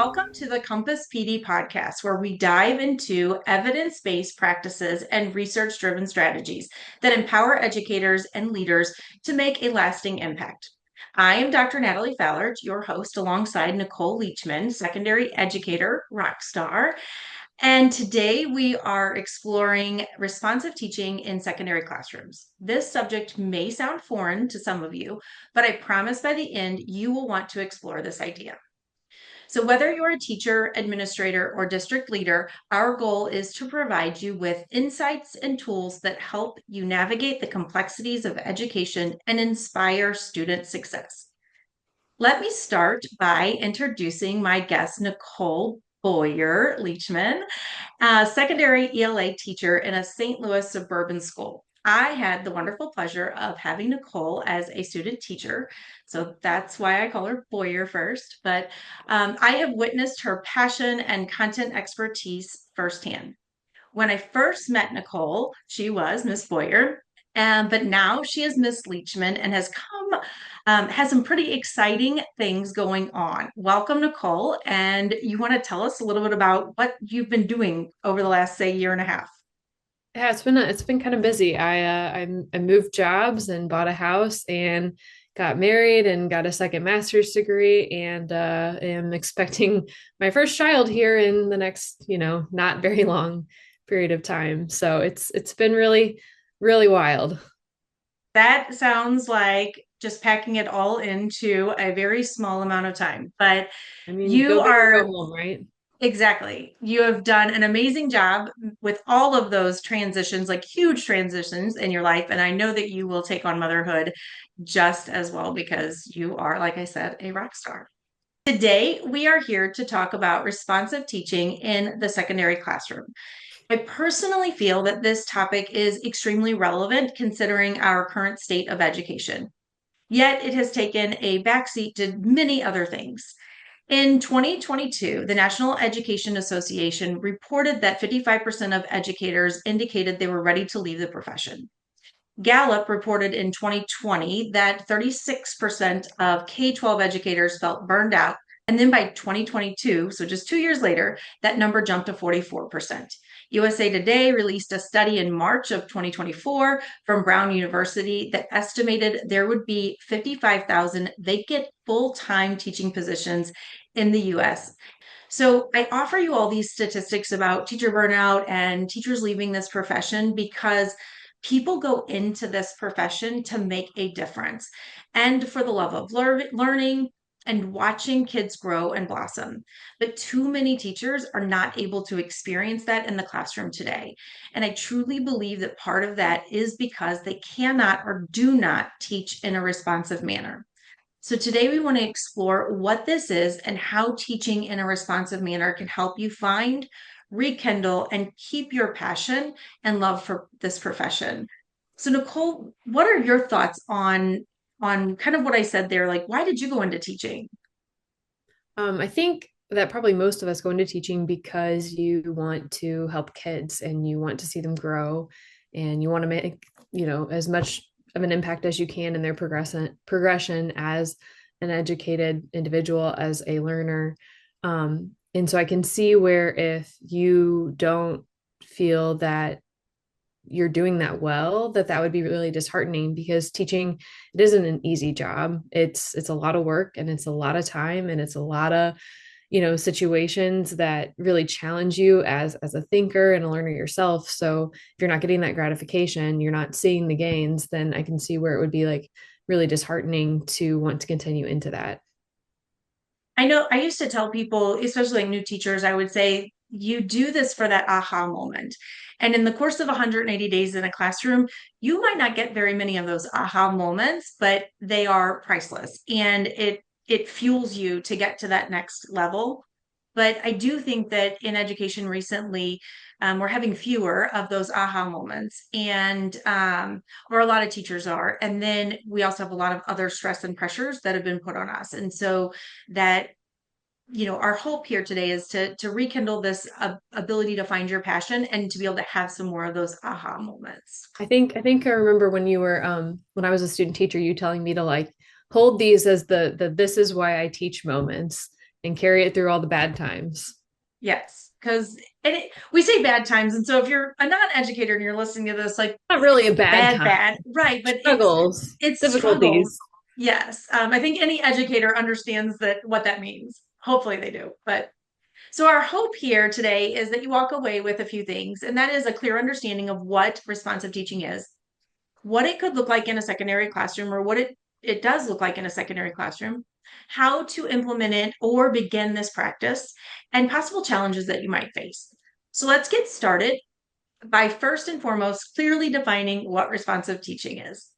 welcome to the Compass PD podcast, where we dive into evidence-based practices and research-driven strategies that empower educators and leaders to make a lasting impact. I am Dr. Natalie Fallert, your host, alongside Nicole Leachman, secondary educator, rock star. And today we are exploring responsive teaching in secondary classrooms. This subject may sound foreign to some of you, but I promise by the end you will want to explore this idea. So, whether you're a teacher, administrator, or district leader, our goal is to provide you with insights and tools that help you navigate the complexities of education and inspire student success. Let me start by introducing my guest, Nicole Leachman, a secondary ELA teacher in a St. Louis suburban school. I had the wonderful pleasure of having Nicole as a student teacher. So that's why I call her Boyer first. But I have witnessed her passion and content expertise firsthand. When I first met Nicole, she was Miss Boyer. But now she is Miss Leachman and has some pretty exciting things going on. Welcome, Nicole. And you want to tell us a little bit about what you've been doing over the last, say, year and a half? Yeah, it's been kind of busy. I moved jobs and bought a house and got married and got a second master's degree and am expecting my first child here in the next, not very long period of time. So it's been really wild. That sounds like just packing it all into a very small amount of time. But I mean, you go big or are go home, right? exactly. You have done an amazing job with all of those transitions, like huge transitions in your life. And I know that you will take on motherhood just as well because you are, like I said, a rock star. Today, we are here to talk about responsive teaching in the secondary classroom. I personally feel that this topic is extremely relevant considering our current state of education. Yet it has taken a backseat to many other things. In 2022, the National Education Association reported that 55% of educators indicated they were ready to leave the profession. Gallup reported in 2020 that 36% of K 12 educators felt burned out. And then by 2022, so just 2 years later, that number jumped to 44%. USA Today released a study in March of 2024 from Brown University that estimated there would be 55,000 vacant full time teaching positions in the US. So I offer you all these statistics about teacher burnout and teachers leaving this profession because people go into this profession to make a difference and for the love of learning and watching kids grow and blossom. But too many teachers are not able to experience that in the classroom today. And I truly believe that part of that is because they cannot or do not teach in a responsive manner. So today we want to explore what this is and how teaching in a responsive manner can help you find, rekindle, and keep your passion and love for this profession. So Nicole, what are your thoughts on kind of what I said there? Like, why did you go into teaching? I think that probably most of us go into teaching because you want to help kids and you want to see them grow and you want to make, as much of an impact as you can in their progression as an educated individual, as a learner. And so I can see where if you don't feel that you're doing that well, that would be really disheartening because teaching, it isn't an easy job. It's a lot of work and it's a lot of time and it's a lot of situations that really challenge you as a thinker and a learner yourself. So if you're not getting that gratification, you're not seeing the gains, then I can see where it would be like really disheartening to want to continue into that. I know I used to tell people, especially like new teachers, I would say you do this for that aha moment. And in the course of 180 days in a classroom, you might not get very many of those aha moments, but they are priceless and it fuels you to get to that next level. But I do think that in education recently, we're having fewer of those aha moments, and or a lot of teachers are. And then we also have a lot of other stress and pressures that have been put on us. And so that our hope here today is to rekindle this ability to find your passion and to be able to have some more of those aha moments. I think I remember when you were when I was a student teacher, you telling me to like hold these as the this is why I teach moments. and carry it through all the bad times. Yes, because we say bad times, and so if you're a non-educator and you're listening to this, like Not really a bad bad, time. bad, right? But Struggles, it's struggles. difficulties. Yes, I think any educator understands that what that means. Hopefully, they do. But so our hope here today is that you walk away with a few things, and that is a clear understanding of what responsive teaching is, what it could look like in a secondary classroom, or what it does look like in a secondary classroom, how to implement it or begin this practice, and possible challenges that you might face. So let's get started by first and foremost clearly defining what responsive teaching is.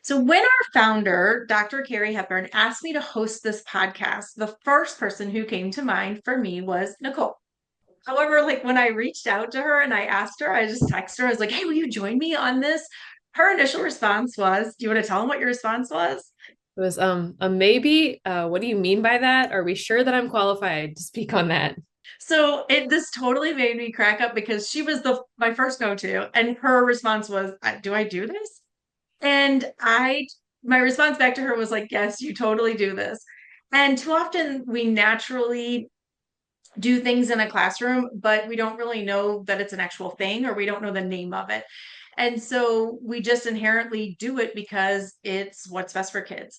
So, when our founder, Dr. Carrie Hepburn, asked me to host this podcast, the first person who came to mind for me was Nicole. However, like when I reached out to her and I asked her, I just texted her, I was like, hey, will you join me on this? Her initial response was, do you want to tell them what your response was? It was a maybe. What do you mean by that? Are we sure that I'm qualified to speak on that? So this totally made me crack up because she was the my first go-to, and her response was, do I do this? And my response back to her was like, yes, you totally do this. And too often we naturally do things in a classroom, but we don't really know that it's an actual thing or we don't know the name of it. And so we just inherently do it because it's what's best for kids.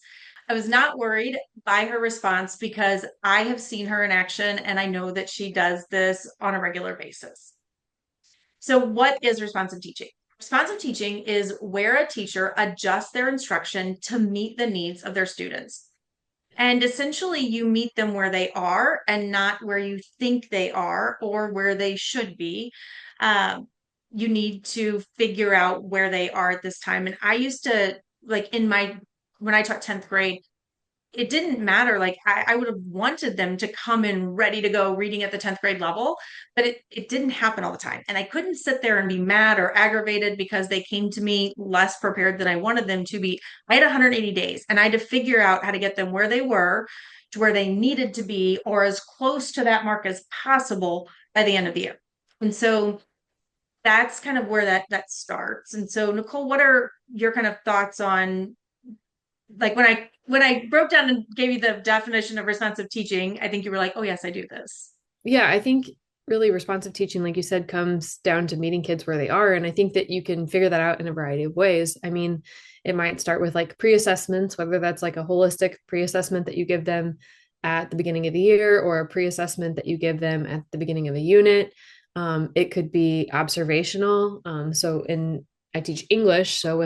I was not worried by her response because I have seen her in action and I know that she does this on a regular basis. So, what is responsive teaching? Responsive teaching is where a teacher adjusts their instruction to meet the needs of their students. And essentially, you meet them where they are and not where you think they are or where they should be. Um, you need to figure out where they are at this time. And I used to, like, when I taught 10th grade, it didn't matter. Like, I would have wanted them to come in ready to go reading at the 10th grade level, but it didn't happen all the time. And I couldn't sit there and be mad or aggravated because they came to me less prepared than I wanted them to be. I had 180 days and I had to figure out how to get them where they were to where they needed to be or as close to that mark as possible by the end of the year. And so that's kind of where that starts. And so Nicole, what are your kind of thoughts on like when I broke down and gave you the definition of responsive teaching, I think you were like, "Oh yes, I do this." Yeah, I think really responsive teaching, like you said, comes down to meeting kids where they are. And I think that you can figure that out in a variety of ways. I mean, it might start with like pre-assessments, whether that's like a holistic pre-assessment that you give them at the beginning of the year or a pre-assessment that you give them at the beginning of a unit. It could be observational. So in I teach English, so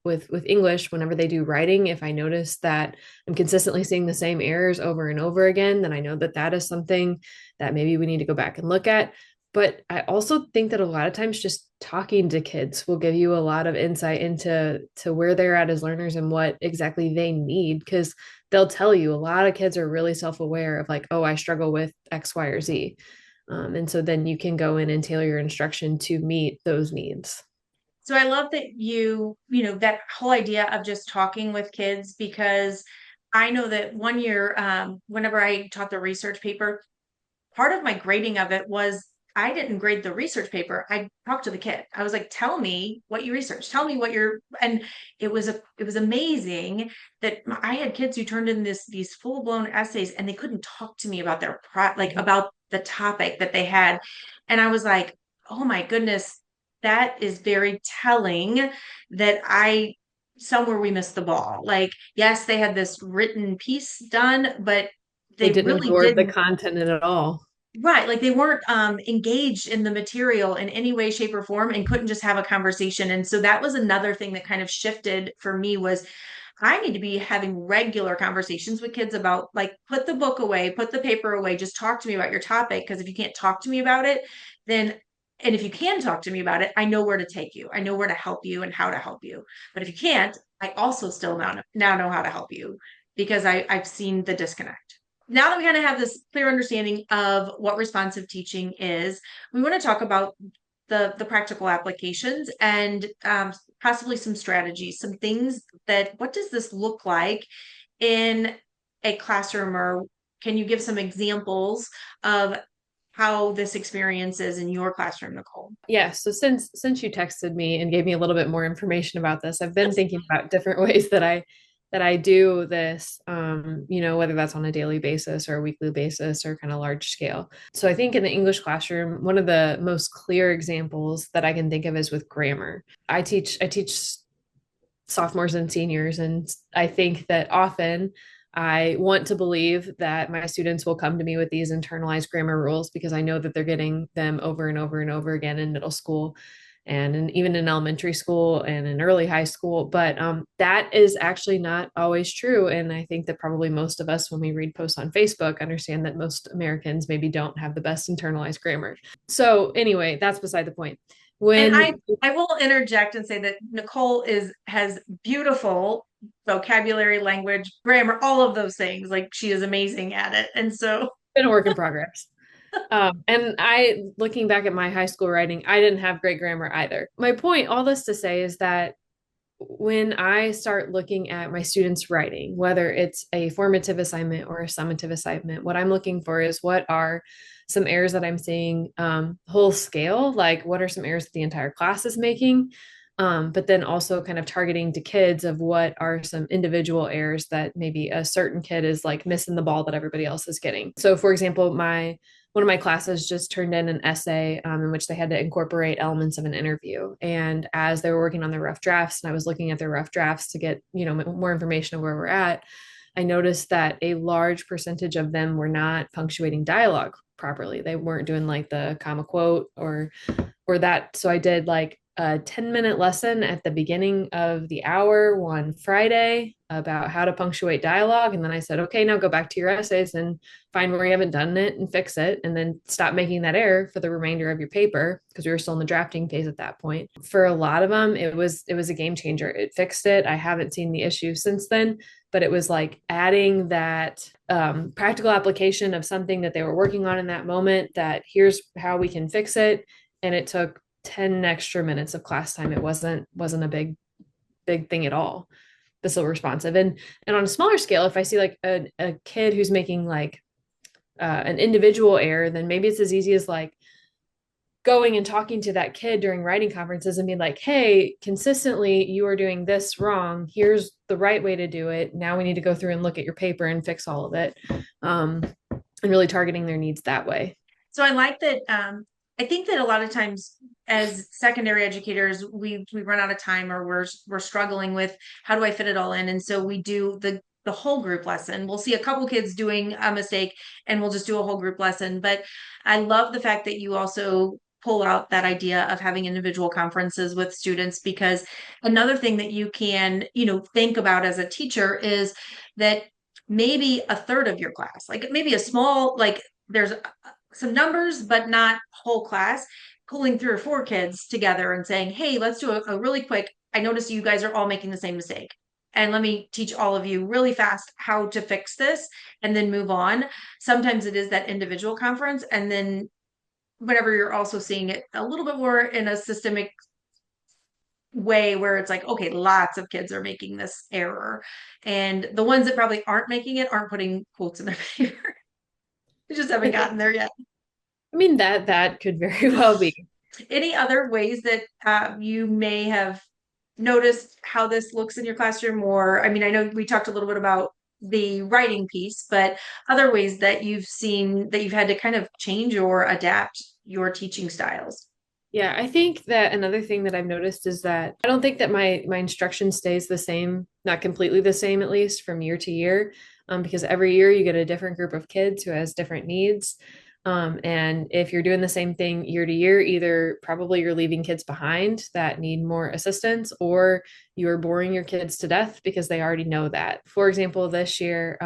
with English, whenever they do writing, if I notice that I'm consistently seeing the same errors over and over again, then I know that that is something that maybe we need to go back and look at. But I also think that a lot of times just talking to kids will give you a lot of insight into where they're at as learners and what exactly they need, because they'll tell you a lot of kids are really self-aware of like, oh, I struggle with X, Y, or Z. And so then you can go in and tailor your instruction to meet those needs. So I love that that whole idea of just talking with kids because I know that one year, whenever I taught the research paper, part of my grading of it was I didn't grade the research paper. I talked to the kid. I was like, "Tell me what you researched. Tell me what you're." And it was amazing that I had kids who turned in these full blown essays and they couldn't talk to me about like about the topic that they had, and I was like, "Oh my goodness, that is very telling that I." Somewhere we missed the ball. Like, yes, they had this written piece done, but They they didn't really absorb the didn't. content at all. Right, like they weren't engaged in the material in any way, shape, or form, and couldn't just have a conversation. And so that was another thing that kind of shifted for me was I need to be having regular conversations with kids about like put the book away, put the paper away, just talk to me about your topic. Because if you can't talk to me about it, then and if you can talk to me about it, I know where to take you. I know where to help you and how to help you. But if you can't, I also still now know how to help you because I've seen the disconnect. Now that we kind of have this clear understanding of what responsive teaching is, we want to talk about the practical applications and possibly some strategies, some things that what does this look like in a classroom, or can you give some examples of how this experience is in your classroom, Nicole? Yeah, so since you texted me and gave me a little bit more information about this, I've been thinking about different ways that I that I do this, whether that's on a daily basis or a weekly basis or kind of large scale. So I think in the English classroom, one of the most clear examples that I can think of is with grammar. I teach sophomores and seniors, and I think that often I want to believe that my students will come to me with these internalized grammar rules because I know that they're getting them over and over and over again in middle school even in elementary school and in early high school. But that is actually not always true. And I think that probably most of us, when we read posts on Facebook, understand that most Americans maybe don't have the best internalized grammar. So, anyway, that's beside the point. And When I will interject and say that Nicole has beautiful vocabulary, language, grammar, all of those things. Like she is amazing at it. And so been a work in progress. And looking back at my high school writing, I didn't have great grammar either. My point, all this to say, is that when I start looking at my students' writing, whether it's a formative assignment or a summative assignment, what I'm looking for is what are some errors that I'm seeing whole scale, like what are some errors that the entire class is making, but then also kind of targeting to kids of what are some individual errors that maybe a certain kid is like missing the ball that everybody else is getting. So, for example, my one of my classes just turned in an essay in which they had to incorporate elements of an interview. And as they were working on their rough drafts, and I was looking at their rough drafts to get, more information of where we're at, I noticed that a large percentage of them were not punctuating dialogue properly. They weren't doing like the comma quote or that. So I did like a 10-minute lesson at the beginning of the hour one Friday about how to punctuate dialogue. And then I said, okay, now go back to your essays and find where you haven't done it and fix it. And then stop making that error for the remainder of your paper because we were still in the drafting phase at that point. For a lot of them, it was a game changer. It fixed it. I haven't seen the issue since then, but it was like adding that practical application of something that they were working on in that moment, that here's how we can fix it. And it took 10 extra minutes of class time. It wasn't a big thing at all. But still responsive. And on a smaller scale, if I see like a kid who's making like an individual error, then maybe it's as easy as like going and talking to that kid during writing conferences and being like, hey, consistently you are doing this wrong. Here's the right way to do it. Now we need to go through and look at your paper and fix all of it. And really targeting their needs that way. so I like that. I think that a lot of times as secondary educators, we run out of time or we're struggling with how do I fit it all in? And so we do the whole group lesson. We'll see a couple kids doing a mistake and we'll just do a whole group lesson. But I love the fact that you also pull out that idea of having individual conferences with students, because another thing that you can, think about as a teacher is that maybe a third of your class, like maybe a small, like there's some numbers, but not whole class, pulling 3 or 4 kids together and saying, hey, let's do a really quick. I notice you guys are all making the same mistake. And let me teach all of you really fast how to fix this and then move on. Sometimes it is that individual conference. And then whenever you're also seeing it a little bit more in a systemic way where it's like, okay, lots of kids are making this error. And the ones that probably aren't making it aren't putting quotes in their paper. We just haven't gotten there yet. I mean, that could very well be. Any other ways that you may have noticed how this looks in your classroom? Or, I mean, I know we talked a little bit about the writing piece, but other ways that you've seen that you've had to kind of change or adapt your teaching styles. Yeah, I think that another thing that I've noticed is that I don't think that my instruction stays the same, not completely the same, at least from year to year, because every year you get a different group of kids who has different needs. And if you're doing the same thing year to year, either probably you're leaving kids behind that need more assistance, or you're boring your kids to death because they already know that. For example, this year,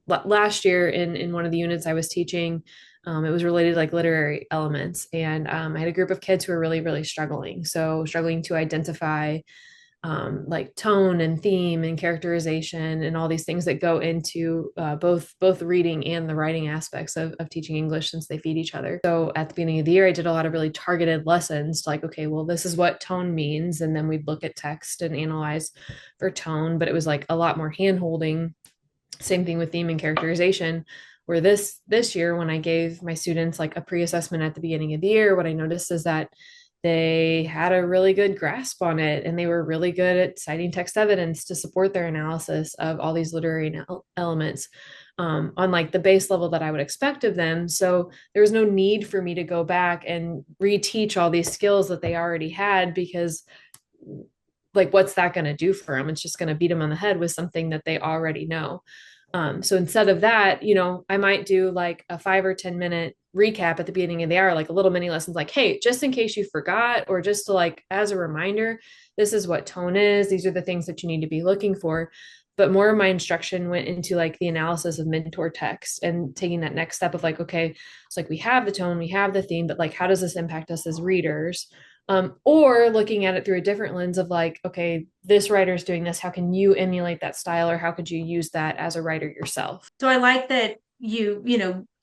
last year in one of the units I was teaching, it was related to like literary elements. And I had a group of kids who were really, really struggling. So struggling to identify like tone and theme and characterization and all these things that go into both reading and the writing aspects of teaching English, since they feed each other. So at the beginning of the year, I did a lot of really targeted lessons, like, okay, well, this is what tone means. And then we'd look at text and analyze for tone, but it was like a lot more hand holding. Same thing with theme and characterization, where this year, when I gave my students like a pre-assessment at the beginning of the year, what I noticed is that They had a really good grasp on it, and they were really good at citing text evidence to support their analysis of all these literary elements on like the base level that I would expect of them. So there was no need for me to go back and reteach all these skills that they already had, because like what's that going to do for them? It's just going to beat them on the head with something that they already know. So instead of that, I might do like a 5 or 10 minute recap at the beginning of the hour, like a little mini lessons, like, hey, just in case you forgot, or just to like as a reminder, this is what tone is. These are the things that you need to be looking for. But more of my instruction went into like the analysis of mentor text and taking that next step of like, okay, it's like we have the tone, we have the theme, but like, how does this impact us as readers? Or looking at it through a different lens of like, okay, this writer is doing this. How can you emulate that style, or how could you use that as a writer yourself? So I like that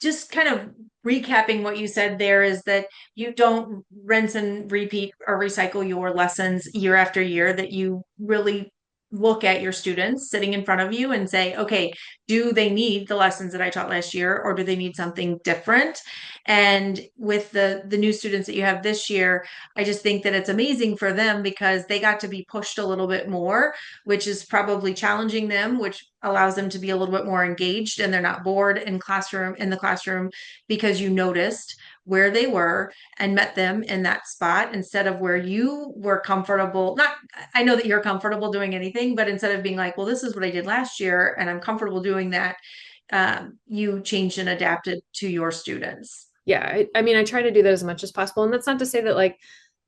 just kind of recapping what you said there is that you don't rinse and repeat or recycle your lessons year after year, that you really look at your students sitting in front of you and say, okay, do they need the lessons that I taught last year, or do they need something different? And with the new students that you have this year, I just think that it's amazing for them because they got to be pushed a little bit more, which is probably challenging them, which allows them to be a little bit more engaged, and they're not bored in the classroom because you noticed where they were and met them in that spot instead of where you were comfortable. Not, I know that you're comfortable doing anything, but instead of being like, well, this is what I did last year and I'm comfortable doing that, you changed and adapted to your students. Yeah, I mean, I try to do that as much as possible. And that's not to say that like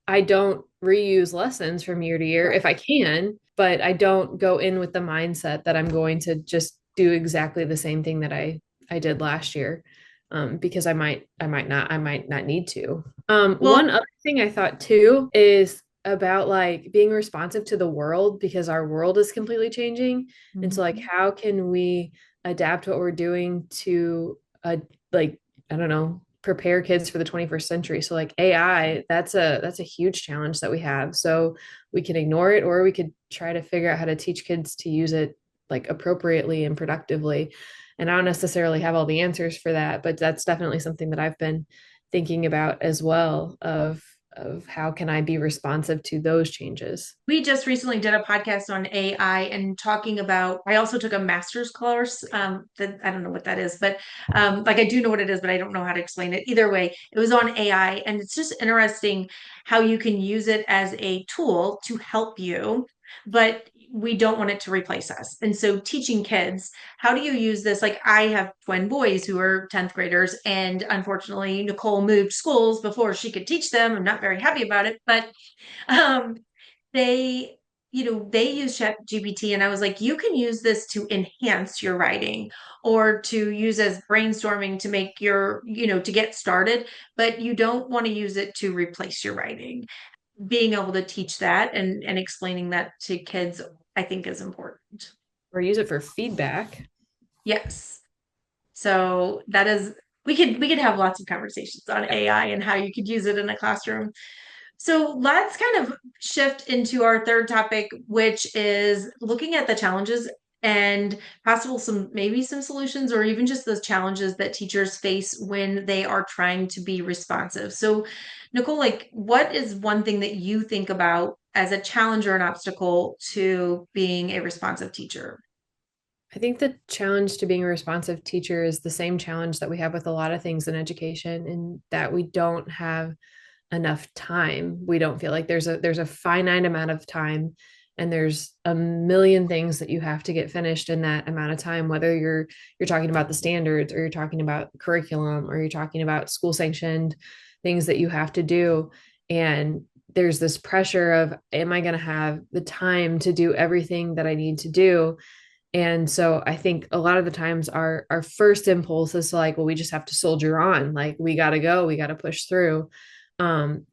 I don't reuse lessons from year to year if Right. I can, but I don't go in with the mindset that I'm going to just do exactly the same thing that I did last year. Because I might not need to. One Well, other thing I thought too is about like being responsive to the world, because our world is completely changing. And so like, mhm. how can we adapt what we're doing to like, I don't know, prepare kids for the 21st century? So like AI, that's a huge challenge that we have. So we can ignore it, or we could try to figure out how to teach kids to use it like appropriately and productively. And I don't necessarily have all the answers for that, but that's definitely something that I've been thinking about as well, of how can I be responsive to those changes. We just recently did a podcast on AI and talking about, I also took a master's course, that I don't know what that is, but like I do know what it is, but I don't know how to explain it. Either way, it was on AI, and it's just interesting how you can use it as a tool to help you, but we don't want it to replace us. And so teaching kids, how do you use this? Like I have twin boys who are 10th graders, and unfortunately Nicole moved schools before she could teach them. I'm not very happy about it, but um they they use chat gpt, and I was like, you can use this to enhance your writing or to use as brainstorming to make your to get started, but you don't want to use it to replace your writing. Being able to teach that and explaining that to kids, I think, is important. Or use it for feedback. Yes. So that is, we could have lots of conversations on Yeah. AI and how you could use it in a classroom. So let's kind of shift into our third topic, which is looking at the challenges and possible maybe some solutions, or even just those challenges that teachers face when they are trying to be responsive. So, Nicole, like, what is one thing that you think about as a challenge or an obstacle to being a responsive teacher? I think the challenge to being a responsive teacher is the same challenge that we have with a lot of things in education, in that we don't have enough time. We don't feel like there's a finite amount of time, and there's a million things that you have to get finished in that amount of time, whether you're talking about the standards, or you're talking about curriculum, or you're talking about school sanctioned things that you have to do. And there's this pressure of, am I going to have the time to do everything that I need to do? And so I think a lot of the times our first impulse is like, well, we just have to soldier on. Like we got to go, we got to push through,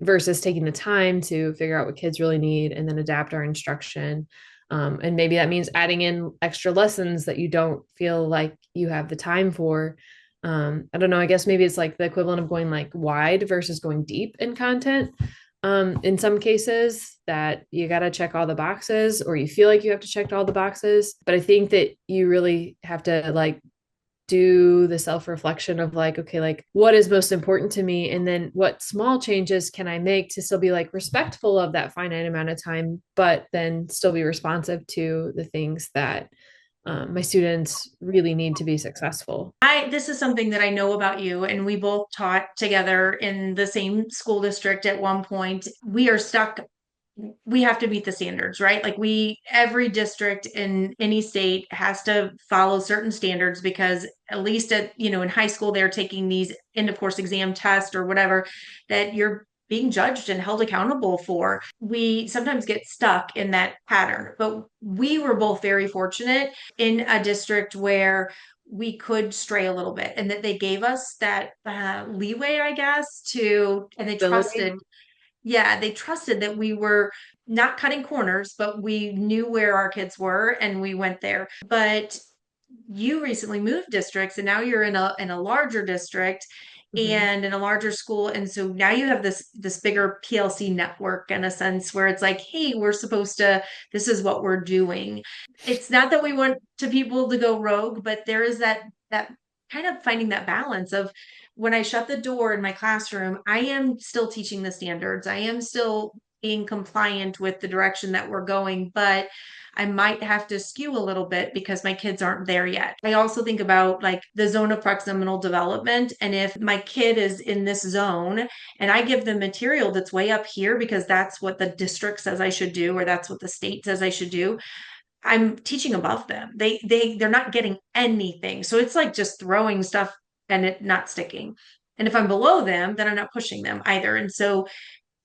versus taking the time to figure out what kids really need and then adapt our instruction. And maybe that means adding in extra lessons that you don't feel like you have the time for. I don't know. I guess maybe it's like the equivalent of going like wide versus going deep in content. In some cases that you got to check all the boxes, or you feel like you have to check all the boxes, but I think that you really have to like do the self-reflection of like, okay, like what is most important to me? And then what small changes can I make to still be like respectful of that finite amount of time, but then still be responsive to the things that my students really need to be successful. This is something that I know about you, and we both taught together in the same school district at one point. We are stuck. We have to meet the standards, right? Like every district in any state has to follow certain standards because at least in high school, they're taking these end of course exam tests or whatever that you're being judged and held accountable for. We sometimes get stuck in that pattern, but we were both very fortunate in a district where we could stray a little bit and that they gave us that leeway, I guess, and Ability. they trusted that we were not cutting corners, but we knew where our kids were and we went there. But you recently moved districts and now you're in a larger district Mhm. and in a larger school, and so now you have this bigger PLC network in a sense where it's like, hey, we're supposed to, this is what we're doing. It's not that we want to people to go rogue, but there is that kind of finding that balance of when I shut the door in my classroom, I am still teaching the standards, I am still being compliant with the direction that we're going, but I might have to skew a little bit because my kids aren't there yet. I also think about like the zone of proximal development. And if my kid is in this zone and I give them material that's way up here because that's what the district says I should do, or that's what the state says I should do, I'm teaching above them. They're not getting anything. So it's like just throwing stuff and it not sticking. And if I'm below them, then I'm not pushing them either. And so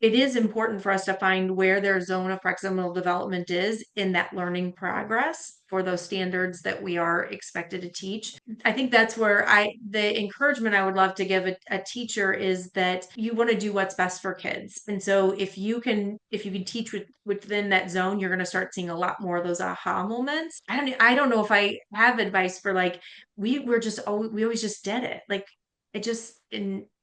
it is important for us to find where their zone of proximal development is in that learning progress for those standards that we are expected to teach. I think that's where the encouragement I would love to give a teacher is that you want to do what's best for kids. And so if you can teach within that zone, you're going to start seeing a lot more of those aha moments. I don't know if I have advice for like, we always just did it. Like it just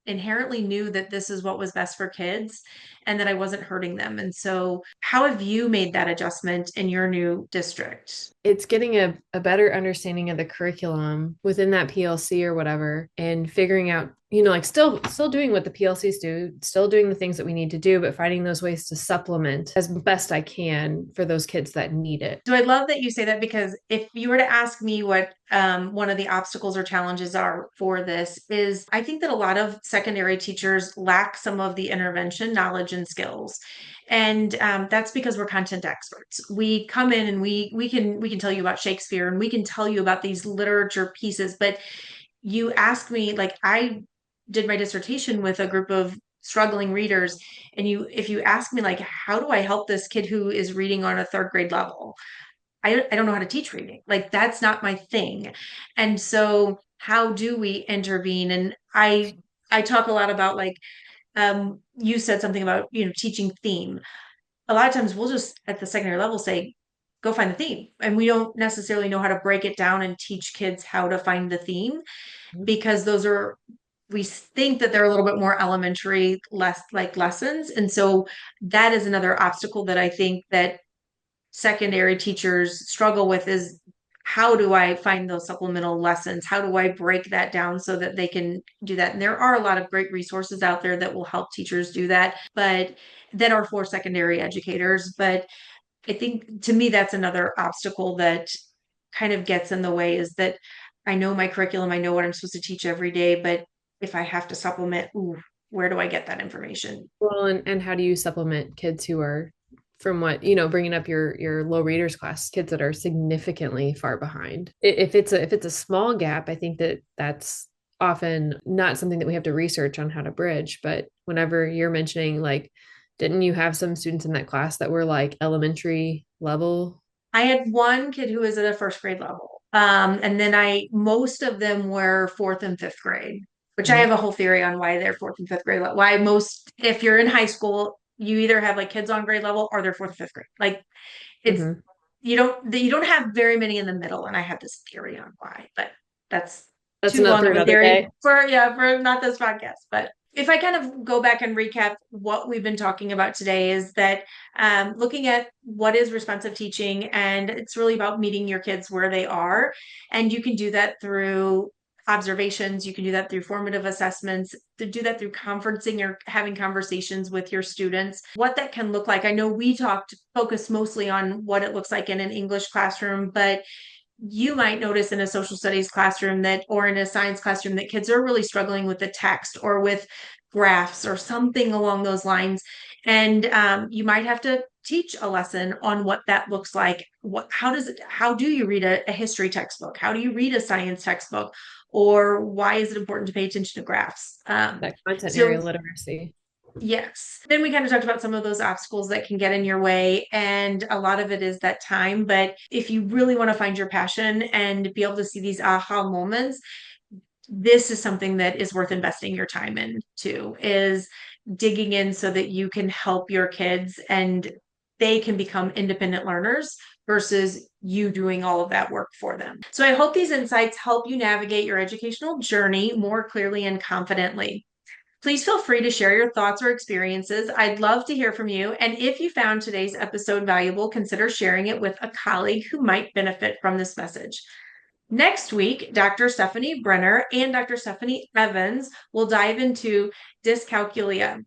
inherently knew that this is what was best for kids and that I wasn't hurting them. And so, how have you made that adjustment in your new district? It's getting a better understanding of the curriculum within that PLC or whatever, and figuring out, like still doing what the PLCs do, still doing the things that we need to do, but finding those ways to supplement as best I can for those kids that need it. So I love that you say that because if you were to ask me what one of the obstacles or challenges are for this is I think that a lot of secondary teachers lack some of the intervention knowledge and skills. And that's because we're content experts. We come in and we can tell you about Shakespeare and we can tell you about these literature pieces, but you ask me, like I did my dissertation with a group of struggling readers, and if you ask me like how do I help this kid who is reading on a third grade level, I don't know how to teach reading. Like that's not my thing. And so how do we intervene? And I talk a lot about like you said something about teaching theme. A lot of times we'll just at the secondary level say go find the theme, and we don't necessarily know how to break it down and teach kids how to find the theme because those are, we think that they're a little bit more elementary, less like lessons. And so that is another obstacle that I think that secondary teachers struggle with is how do I find those supplemental lessons? How do I break that down so that they can do that? And there are a lot of great resources out there that will help teachers do that, but that are for secondary educators. But I think to me, that's another obstacle that kind of gets in the way is that I know my curriculum, I know what I'm supposed to teach every day, but if I have to supplement, ooh, where do I get that information? Well, and how do you supplement kids who are, from what, bringing up your low readers class, kids that are significantly far behind. If it's a small gap, I think that's often not something that we have to research on how to bridge. But whenever you're mentioning like, didn't you have some students in that class that were like elementary level? I had one kid who was at a first grade level. And then most of them were fourth and fifth grade, which I Mhm. have a whole theory on why they're fourth and fifth grade. Why if you're in high school, you either have like kids on grade level or they're fourth and fifth grade. Like it's, Mhm. you don't have very many in the middle. And I have this theory on why, but that's That's too enough long for of a another theory day. for not this podcast. But if I kind of go back and recap what we've been talking about today is that looking at what is responsive teaching, and it's really about meeting your kids where they are. And you can do that through observations. You can do that through formative assessments, to do that through conferencing or having conversations with your students, what that can look like. I know we focused mostly on what it looks like in an English classroom, but you might notice in a social studies classroom that, or in a science classroom, that kids are really struggling with the text or with graphs or something along those lines. And you might have to teach a lesson on what that looks like. How do you read a history textbook? How do you read a science textbook? Or why is it important to pay attention to graphs? That content area So literacy. Yes. Then we kind of talked about some of those obstacles that can get in your way. And a lot of it is that time. But if you really want to find your passion and be able to see these aha moments, this is something that is worth investing your time into, is digging in so that you can help your kids and they can become independent learners versus you doing all of that work for them. So I hope these insights help you navigate your educational journey more clearly and confidently. Please feel free to share your thoughts or experiences. I'd love to hear from you. And if you found today's episode valuable, consider sharing it with a colleague who might benefit from this message. Next week, Dr. Stephanie Brenner and Dr. Stephanie Evans will dive into dyscalculia,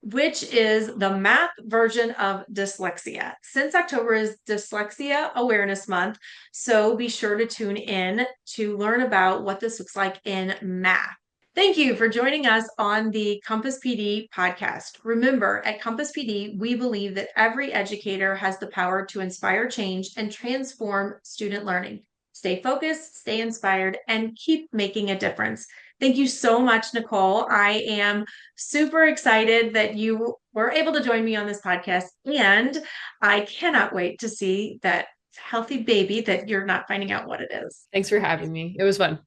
which is the math version of dyslexia. Since October is Dyslexia Awareness Month, so be sure to tune in to learn about what this looks like in math. Thank you for joining us on the Compass PD podcast. Remember, at Compass PD, we believe that every educator has the power to inspire change and transform student learning. Stay focused, stay inspired, and keep making a difference. Thank you so much, Nicole. I am super excited that you were able to join me on this podcast, and I cannot wait to see that healthy baby that you're not finding out what it is. Thanks for having me. It was fun.